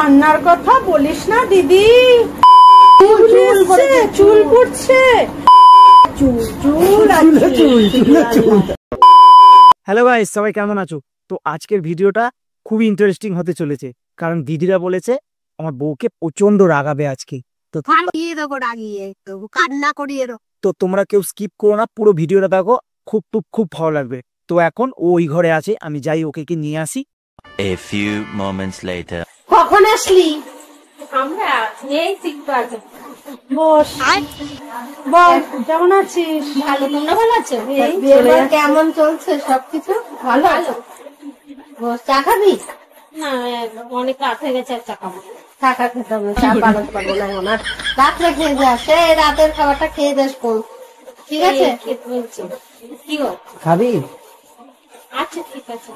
রান্নার কথা বলিস না দিদি, চুল পড়ছে। হ্যালো গাইস, সবাই কেমন আছো? তো আজকের ভিডিওটা খুবই ইন্টারেস্টিং হতে চলেছে, কারণ দিদিরা বলেছে আমার বউকে প্রচন্ড রাগাবে আজকে। তো তোমরা কেউ স্কিপ করো না, পুরো ভিডিওটা দেখো, খুব ভালো লাগবে। তো এখন ও ওই ঘরে আছে, আমি যাই ওকে নিয়ে আসি। A few moments later. কখন আসলি? আমরা এই শিখতে আছি। বস, বল কেমন আছিস? ভালো, তোমরা ভালো আছো? কেমন চলছে সবকিছু? ভালো আছো? বস, চা খাবি? না, অনেক রাত হয়ে গেছে, চা খাবো। চা খেতে হবে, চা বানাতে পারবো না এখন। আর রাত্রে খেয়ে যাস, সেই রাতের খাবারটা খেয়ে যাস কোন, ঠিক আছে? খেতে বলছি, কি গো খাবি? আচ্ছা ঠিক আছে।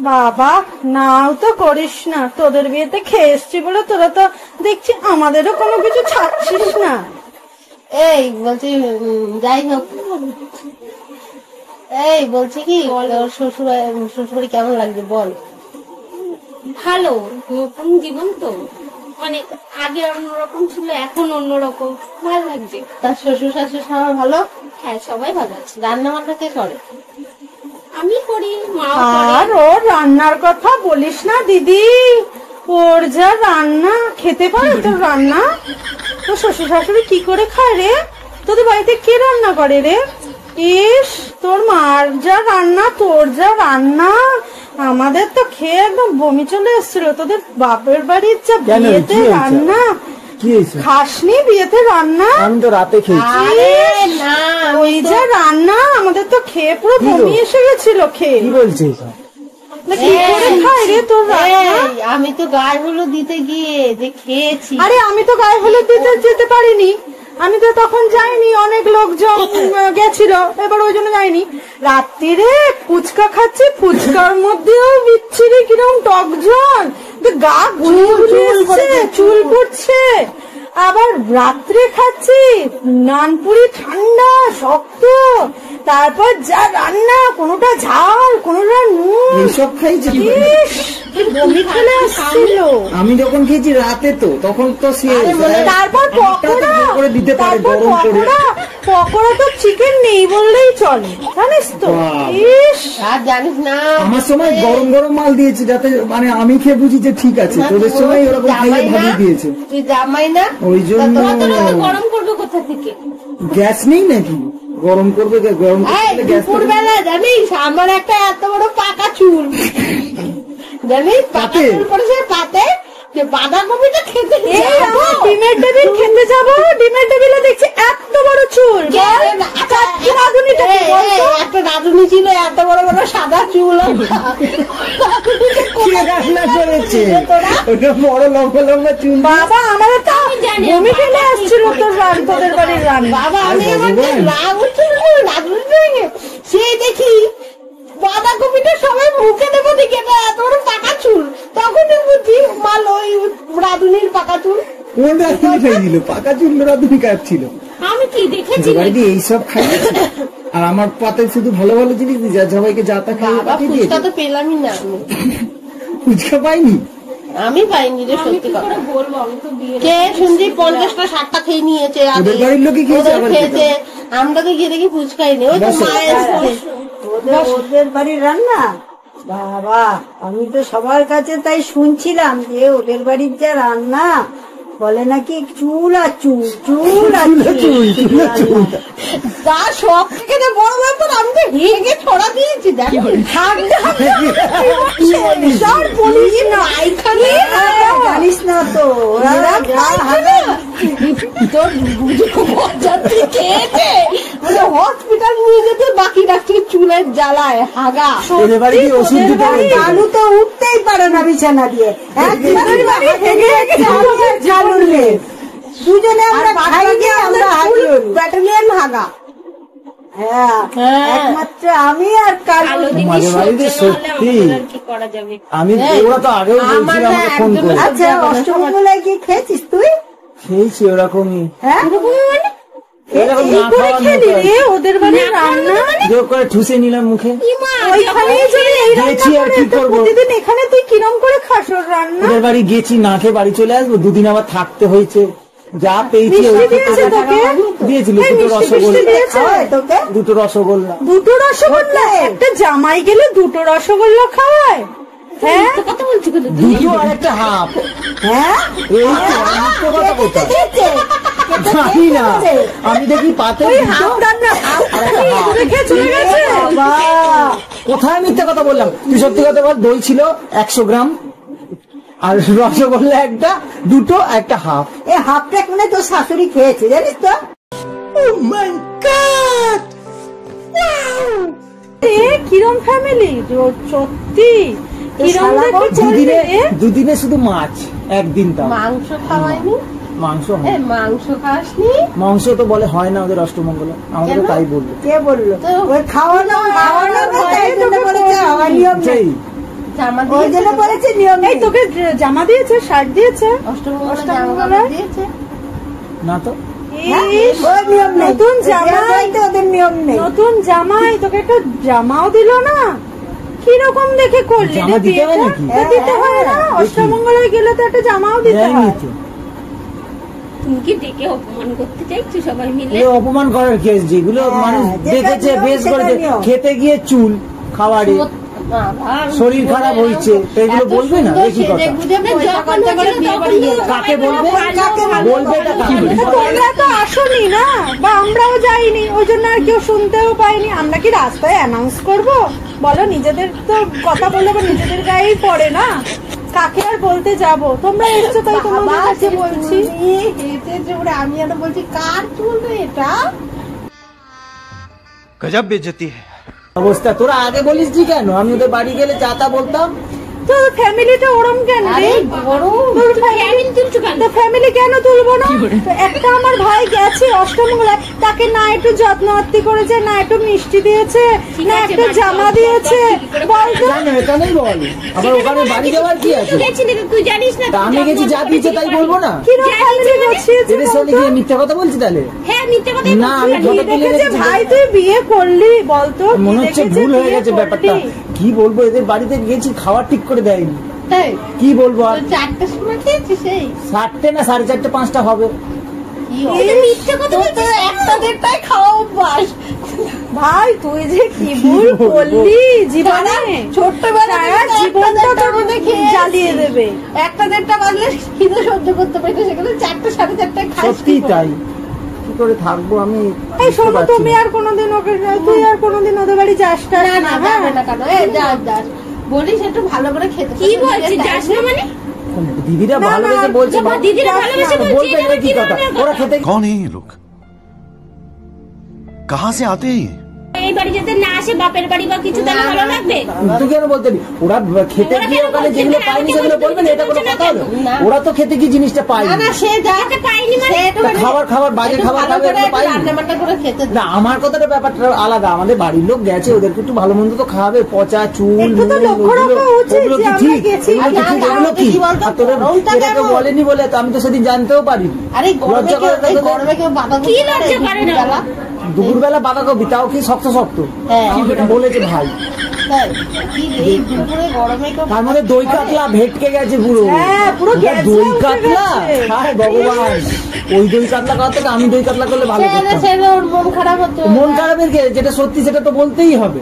বাবা, নাও তো করিস না, তোদের বিয়েতে খেয়ে এসছি বলে তোরা তো দেখছি আমাদেরও কোনো কিছু ছাড়ছিস না। এই বলছি, যাই হোক, এই বলছি কি, শ্বশুরবাড়ি কেমন লাগছে বল? ভালো, নতুন জীবন তো, মানে আগে অন্যরকম ছিল, এখন অন্যরকম, ভালো লাগছে। তার শ্বশুর শাশুড়ি সবাই ভালো? হ্যাঁ, সবাই ভালো আছে। রান্না বান্না কে করে? আমি করি, মা আর ওর রান্নার কথা বলিস না দিদি, ওর যা রান্না, খেতে পারে তোর রান্না? তোর শ্বশুর শাশুড়ি কি করে খায় রে? তোদের বাড়িতে কে রান্না করে রে? ইস, তোর মার যা রান্না, তোর যা রান্না, আমাদের তো খেয়ে একদম বমি চলে এসেছিল। তোদের বাপের বাড়ির যা বিয়েতে রান্না, খাসনি বিয়েতে রান্না? আমি তো রাতে খেয়েছি। না, ওই যা রান্না, আমাদের তো খেয়ে পুরো বমি এসে গেছিল খেয়ে। কি বলছিস? আমি তো গায়ে হলুদ দিতে গিয়ে যে খেয়েছি। আরে আমি তো গায়ে হলুদ দিতে যেতে পারিনি, আমি তো তখন যাইনি, অনেক লোকজন গেছিল, এবার ওই জন্য যাইনি। রাত্রিরে ফুচকা খাচ্ছি, ফুচকার মধ্যেও বিচ্ছিরি কিরকম টক জল, গা চুল পড়ছে। আবার রাত্রে খাচ্ছি নানপুরি, ঠান্ডা শক্ত, তারপর যা রান্না, কোনোটা ঝাল কোনোটা নুন, এইসব খাইছি। বমি চলে আসছিল। আমি যখন খেয়েছি রাতে, তো তখন তো তারপর পকোড়া তো চিকেন নেই বললেই চলে, জানিস তো? ইস, আর জানিস না, আমার সময় গরম গরম মাল দিয়েছে, যাতে মানে আমি খেয়ে বুঝি যে ঠিক আছে। তোদের সময় ওরকম খাইয়ে ভাবি দিয়েছে। তুই জামাই না, ওই জন্য গরম করবে কোথা থেকে? গ্যাস নেই নাকি? গরম করবে, গরম দুপুর বেলা জানিস আমার একটা এত বড় পাকা চুল, জানিস পাকা চুল পড়েছে পাতে, যে বাঁধাকপিটা খেতে ডিমের টেবিল খেতে যাবো, ডিমের টেবিলে দেখছি এত বড় চুল। একটা রাঁধুনি ছিল, এত বড় বড় সাদা চুল, রান্না করেছে ওটা বড় লম্বা লম্বা চুল। বাবা, আমাদের তো বমি ফেলে আসছিল তোদের বাড়ির রান্না। বাবা, আমি রাগ উঠছিল রাঁধুনি, সেই দেখি বাঁধাকপিটা সবাই মুখে দেবো দেখে এত বড় পাকা চুল, তখনই বুঝি মাল ওই রাঁধুনির পাকা চুল। কোন রাঁধুনি খাইছিল পাকা চুল? রাঁধুনি কাটছিল, আমি কি দেখেছি এইসব খাইছে। আর আমার পাতে শুধু ভালো ভালো জিনিস দিয়ে সবাইকে যাতা খাইয়ে পাঠিয়ে দিয়েছে। ফুচকা তো পেলামই না, ফুচকা পাইনি, আমি পাইনি রে, সত্যি কথা বলবো। আমি তো বিয়ে কে শুনছি 50টা 60টা খেয়ে নিয়েছে, বাড়ির লোকে খেয়েছে, আমরা তো গিয়ে দেখি ফুচকাই নেই। ওই তো মায়ের ওদের বাড়ির রান্না। বাবা, আমি তো সবার কাছে তাই শুনছিলাম যে ওদের বাড়ির যা রান্না, বলে নাকি চুল আর চুল, চুল আর চুল, তার সব থেকে বড় ব্যাপার, আমি তো হেগে ছড়া দিয়েছি। জানিস না তো, হসপিটাল নিয়ে যেতে বাকি রাখছে চুলের জ্বালায় হাগা। কালু তো উঠতেই পারে না বিছানা দিয়ে, দুজনে আমরা ব্যাটালিয়ান হাগা। হ্যাঁ, একমাত্র আমি আর কালু। সত্যি আমি ওরা তো আগেও বলছিলাম ফোন করে। আচ্ছা, অষ্টমঙ্গলায় গিয়ে খেয়েছিস তুই? খেয়েছি ওরকমই। হ্যাঁ, এরকম না খাওয়ার মতো ওদের বাড়ি রান্না জোর করে ঠুসে নিলাম মুখে। ওইখানেই যদি এই গেছি আর কি করবো, প্রতিদিন এখানে তুই কিরম করে খাস ওর রান্না? ওদের বাড়ি গেছি, না খেয়ে বাড়ি চলে আসবো, দুদিন আবার থাকতে হয়েছে, যা পেয়েছি দিয়েছিল। দুটো রসগোল্লা একটা জামাই গেলে দুটো রসগোল্লা খাওয়ায়? হ্যাঁ কথা বলছি দুটো আর একটা হাফ। হ্যাঁ এই তো কথা কোথায় জানি না, আমি দেখি পাতে কোথায় মিথ্যা কথা বললাম? তুই সত্যি কথা বল, দই ছিল 100 গ্রাম আর রসগোল্লা একটা, দুটো একটা হাফ। এই হাফটা মানে তোর শাশুড়ি খেয়েছে জানিস তো? কিরম ফ্যামিলি সত্যি, দুদিনে শুধু মাছ, একদিন তা মাংস খাওয়াইনি? মাংস মাংস খাসনি? মাংস তো বলে হয় না ওদের অষ্টমঙ্গলা, আমাদের তাই বললো। কে বললো? ওই খাওয়ানো নিয়ম নেই, ওই জন্য বলেছে নিয়ম নেই। তোকে জামা দিয়েছে, শার্ট দিয়েছে অষ্টমঙ্গলা দিয়েছে না তো? নতুন জামাই তো ওদের নিয়ম নেই। নতুন জামাই তোকে একটা জামাও দিল না, কিরকম দেখে করলি? জামা দিতে হয় নাকি? দিতে হয় না, অষ্টমঙ্গলায় গেলে তো একটা জামাও দিতে হয়। তুমি কি ডেকে অপমান করতে চাইছো সবাই মিলে? অপমান করার কেস যেগুলো মানুষ দেখেছে বেশ করেছে, খেতে গিয়ে চুল খাওয়ারে শরীর খারাপ হয়েছে, এগুলো বলবে না? দেখি কথা কাকে বলবে? বলবে এটা কাকে? তোমরা তো আসোনি না, বা আমরাও যাইনি, ওই জন্য আর কেউ শুনতেও পাইনি। আমরা কি রাস্তায় অ্যানাউন্স করবো? বলো, নিজেদের তো কথা বললে নিজেদের গায়েই পড়ে না, কাকে আর বলতে যাব? তোমরা এসছো তাই তোমাদের কাছে বলছি। আমি আর বলছি কার চুলবে এটা? गजब बेइज्जती है। অবস্থা তোরা আগে বলিস জি কেন? আমি ওদের বাড়ি গেলে যা তা বলতাম। তোর ফ্যামিলিটা ওরম কেন রে? ফ্যামিলি কেন তুলবো না? একটা আমার ভাই গেছে অষ্টমঙ্গলায়, তাকে না একটু যত্ন আত্তি করেছে, না একটু মিষ্টি দিয়েছে, না একটা জামা দিয়েছে, বলতো? এটা নেই বল, আবার ওখানে বাড়ি যাওয়ার কি আছে? তুই জানিস না আমি গেছি, যা দিয়েছে তাই বলবো না? এদের সঙ্গে কি মিথ্যা কথা বলছি তাহলে? হ্যাঁ মিথ্যা কথা না, আমি ফটো তুলে রেখেছি। ভাই তুই বিয়ে করলি বলতো? মনে হচ্ছে ভুল হয়ে গেছে ব্যাপারটা। কি বলবো, এদের বাড়িতে গেছি, খাওয়ার ঠিক করে দেয়নি, কি বলবো আর? 4টার সময় খেয়েছিস? এই 4টে না 4:30 5টা হবে। একটা দেড়টায় খাওয়া অভ্যাস। ভাই তুই যে কি ভুল করলি জীবনে, ছোট্টবেলায় জীবনটা তোর মধ্যে জ্বালিয়ে দেবে। 1টা 1:30 বাজলে খিদে সহ্য করতে পারি না, সেখানে 4টা 4:30 খাই। সত্যি তাই, কি করে থাকবো আমি? এই শোনো, তুমি আর কোনোদিন ওকে, তুই আর কোনোদিন ওদের বাড়ি যাস না? না যাবে না কেন? এই যাস বলিস একটু ভালো করে খেতে। কি বলছিস? যাস না মানে? দিদিরা ভালোবেসে বলছে, দিদিরা ভালোবেসে বলছে, বলবে কি কথা? ওরা খেতে कौन है ये लोग? कहाँ से आते हैं? এই বাড়ি যেতে না আসে বাপের বাড়ি বা কিছু, তাহলে ভালো লাগবে? তুই কেন বলতে? ওরা খেতে গিয়ে ওখানে যেগুলো পায়নি সেগুলো বলবে না, এটা কোনো কথা হলো? ওরা তো খেতে গিয়ে জিনিসটা পায়নি। না সে যাতে পাইনি মানে খাবার বাজে খাবার পাইনি না। আমার কথাটা ব্যাপারটা আলাদা, আমাদের বাড়ির লোক গেছে, ওদেরকে একটু ভালো মন্দ তো খাওয়াবে। পচা চুল ওগুলো কি ঠিক? এগুলো কি? আর তোরা এটাকে বলেনি বলে তো আমি তো সেদিন জানতেও পারিনি। লজ্জা করে কি লজ্জা করে না? দুপুরবেলা বাঁকা কবি, তাও কি শক্ত শক্ত বলেছে ভাই। তার মধ্যে দই কাতলা ভেটকে গেছে পুরো, দই কাতলা। হ্যাঁ ভগবান, ওই দই কাতলা খাওয়া থেকে আমি দই কাতলা করলে ভালো করতাম। মন খারাপ হতো। মন খারাপের কে? যেটা সত্যি সেটা তো বলতেই হবে,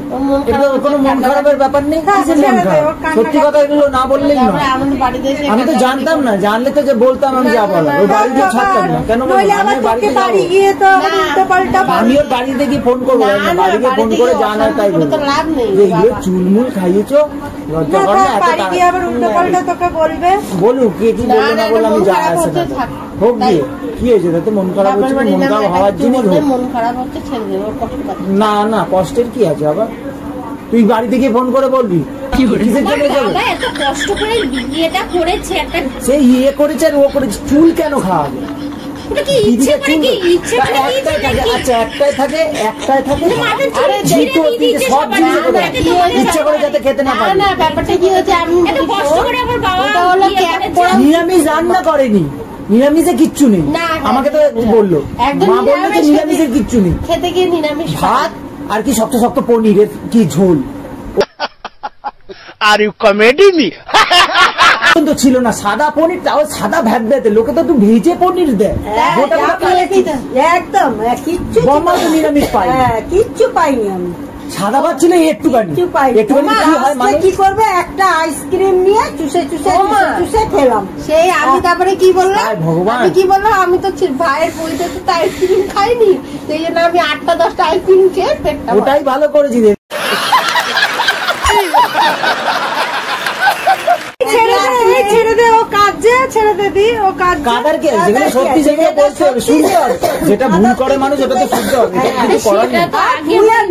এটা কোনো মন খারাপের ব্যাপার নেই। মন খারাপ সত্যি কথা, এগুলো না বললেই নয়। আমি তো জানতাম না, জানলে তো যে বলতাম আমি যা বলার, ওই বাড়িতে ছাড়তাম না। কেন আমি বাড়িতে যাবো? আমি ওর বাড়িতে গিয়ে ফোন করবো, বাড়িতে ফোন করে জানার তাই বলবো এগুলো চুলমুল খাইয়েছো, লজ্জা করে না? বলুক কে কি বললো না বললো, আমি জানা আছে না। হোক গিয়ে কি হয়েছে তাতে? মন খারাপ হচ্ছে, মন খারাপ হওয়ার জিনিস হোক। মন খারাপ হচ্ছে, ছেড়ে দেবো, কষ্ট পাচ্ছে। না না, কষ্টের কি আছে? আবার তুই বাড়িতে গিয়ে ফোন করে বলবি কিসের জন্য যাবে? এত কষ্ট করে বিয়েটা করেছে, একটা সে ইয়ে করেছে আর ও করেছে, চুল কেন খাওয়াবে? একটাই থাকে ইচ্ছা করে যাতে খেতে না পারে। ব্যাপারটা কি হয়েছে, আমি নিরামিষ রান্না করেনি, নিরামিষে কিচ্ছু নেই। না, আমাকে তো বললো, একদম মা বললো যে নিরামিষের কিচ্ছু নেই, খেতে গিয়ে নিরামিষ ভাত আর কি শক্ত শক্ত পনিরের কি ঝোল। Are you comedy me? তো ছিল না সাদা পনির, তাও সাদা ভ্যাট দেয়, লোকে তো একটু ভেজে পনির দেয়। গোটা গোটা একদম কিচ্ছু বম্মা তো নিরামিষ পাই, কিচ্ছু পাইনি আমি। সাদা ভাত ছিল একটুখানি, একটুখানি কি হয় মানে কি করবে, একটা আইসক্রিম নিয়ে চুষে চুষে চুষে খেলাম। সেই আমি তারপরে কি বললাম, ভগবান কি বললাম, আমি তো ভাইয়ের বইতে তো আইসক্রিম খাইনি, সেই জন্য আমি 8টা-10টা আইসক্রিম খেয়ে পেটটা ওটাই ভালো করেছি। ছেড়ে দে, ও কাজে ছেড়ে দে দি, ও কাজ কাদার কে, যেগুলো সত্যি সেগুলো বলতে হবে, শুনতে হবে। যেটা ভুল করে মানুষ ওটা তো শুনতে হবে, কিছু করার নেই।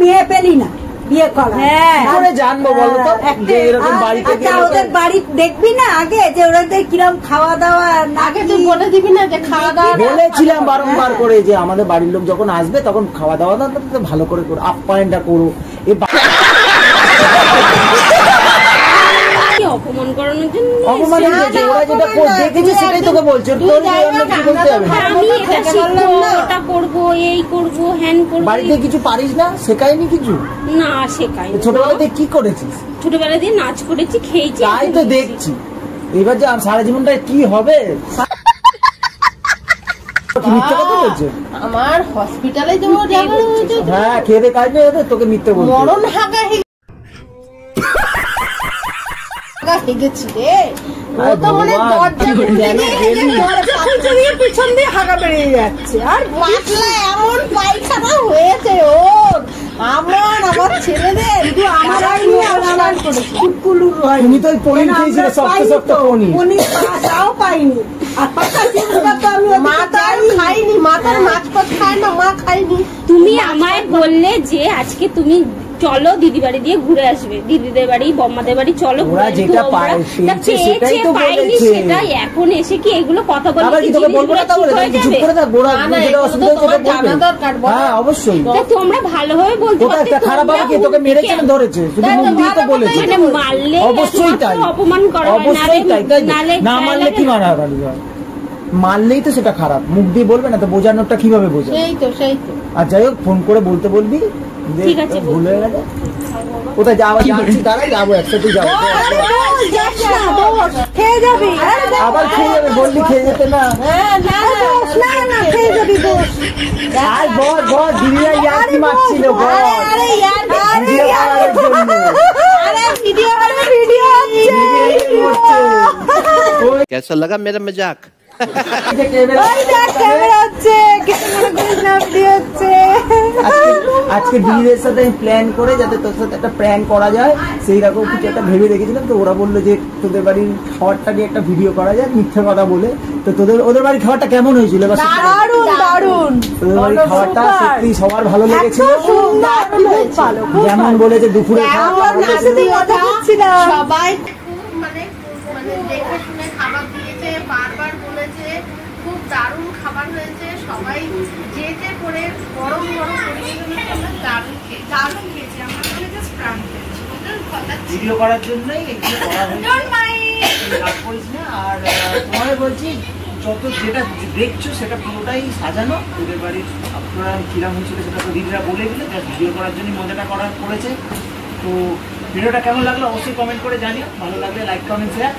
বিয়ে পেলি না, বিয়ে করা করে জানবো বলতো যে এরকম বাড়িতে ওদের বাড়ি দেখবি না আগে, যে ওদের কিরম খাওয়া দাওয়া, আগে তুই বলে দিবি না যে খাওয়া দাওয়া। বলেছিলাম বারংবার করে যে আমাদের বাড়ির লোক যখন আসবে তখন খাওয়া দাওয়া ভালো করে করো, আপ্যায়নটা করো। অপমান করানোর জন্য অপমান হয়েছে, ওরা যেটা দেখেছে সেটাই তোকে বলছে, আমি এটা শিখবো, ওটা করবো, এই করবো, হ্যান করবো। বাড়িতে কিছু পারিস না, শেখায়নি কিছু? না শেখাই। ছোটবেলাতে কি করেছিস? ছোটবেলা দিয়ে নাচ করেছি, খেয়েছি। তাই তো দেখছি, এবার যে সারা জীবনটা কি হবে। মিথ্যে কথা বলছে, আমার হসপিটালে হ্যাঁ খেয়ে কাজ নেই ওদের, তোকে মিথ্যে বলছে। মরণ হাগা হেগেছি রে, ও তো মানে পিছন দিয়ে হাগা বেরিয়ে যাচ্ছে, আর পাতলা এমন পায়খানা হয়েছে ওর, আমার ছেলেদের তুমি তো পনির খেয়েছিলে, শক্ত শক্ত পনির তাও পাইনি। আর মাতার খাইনি, মাতার মাছ ফাছ খায় না, মা খাইনি। তুমি আমায় বললে যে আজকে তুমি চলো দিদি বাড়ি দিয়ে ঘুরে আসবে, দিদিদের বাড়ি বম্মাদের বাড়ি চলো, ওরা যেটা পেয়েছে সেটাই তো বলেছে। সেটাই এখন এসে কি এগুলো কথা বলে আবার কি তোকে বলবো না, তাহলে চুপ করে থাক, গোড়া যেটা অসুবিধা সেটা বলবে। হ্যাঁ অবশ্যই, তোমরা ভালোভাবে বলতে ওটা একটা খারাপ হবে, কি তোকে মেরেছে না ধরেছে, শুধু মুখ দিয়ে তো বলেছে। মানে মারলে অবশ্যই তাই, অপমান করা হয়, অবশ্যই তাই, না মারলে কি মারা গালি হয়, মারলেই তো সেটা খারাপ, মুখ দিয়ে বলবে না তো, বোঝানোরটা কিভাবে বোঝা। সেই তো আর যাই হোক ফোন করে বলতে বলবি, ঠিক আছে ভুল হয়ে গেছে। কোথায় যাবো, যাচ্ছি দাঁড়াই, যাবো একসাথে যাবো, খেয়ে যাবি, আবার খেয়ে যাবে, বললি খেয়ে যেতে না। খেয়ে যাবি বস, আর বল বল, দিদিরা ইয়ার্কি মারছিল, বল ভিডিও করার জন্য। कैसा लगा मेरा मजाक? আজকে দিদিদের সাথে আমি প্ল্যান করে যাতে তোর সাথে একটা প্র্যাঙ্ক করা যায় সেই রকম কিছু একটা ভেবে রেখেছিলাম। তো ওরা বললো যে তোদের বাড়ির খাবারটা নিয়ে একটা ভিডিও করা যায় মিথ্যে কথা বলে। তো ওদের বাড়ির খাবারটা কেমন হয়েছিল? তোদের বাড়ির খাবারটা সত্যি সবার ভালো লেগেছিল, যেমন বলেছে দুপুরে সবাই মানে দেখে শুনে খাবার দিয়েছে, বারবার বলেছে খুব দারুণ খাবার হয়েছে, সবাই যেতে করে গরম গরম দারুণ খেয়েছে। আমার কাছে জাস্ট প্রাণ ভিডিও করার জন্যই এগুলো করা হয়েছে। আর তোমাদের বলছি যত যেটা দেখছো সেটা পুরোটাই সাজানো, তোদের বাড়ির আপনারা কিরাম হয়েছিল সেটা তো দিদিরা বলে দিলে, জাস্ট ভিডিও করার জন্য মজাটা করেছে। তো ভিডিওটা কেমন লাগলো অবশ্যই কমেন্ট করে জানিও, ভালো লাগলে লাইক কমেন্ট শেয়ার।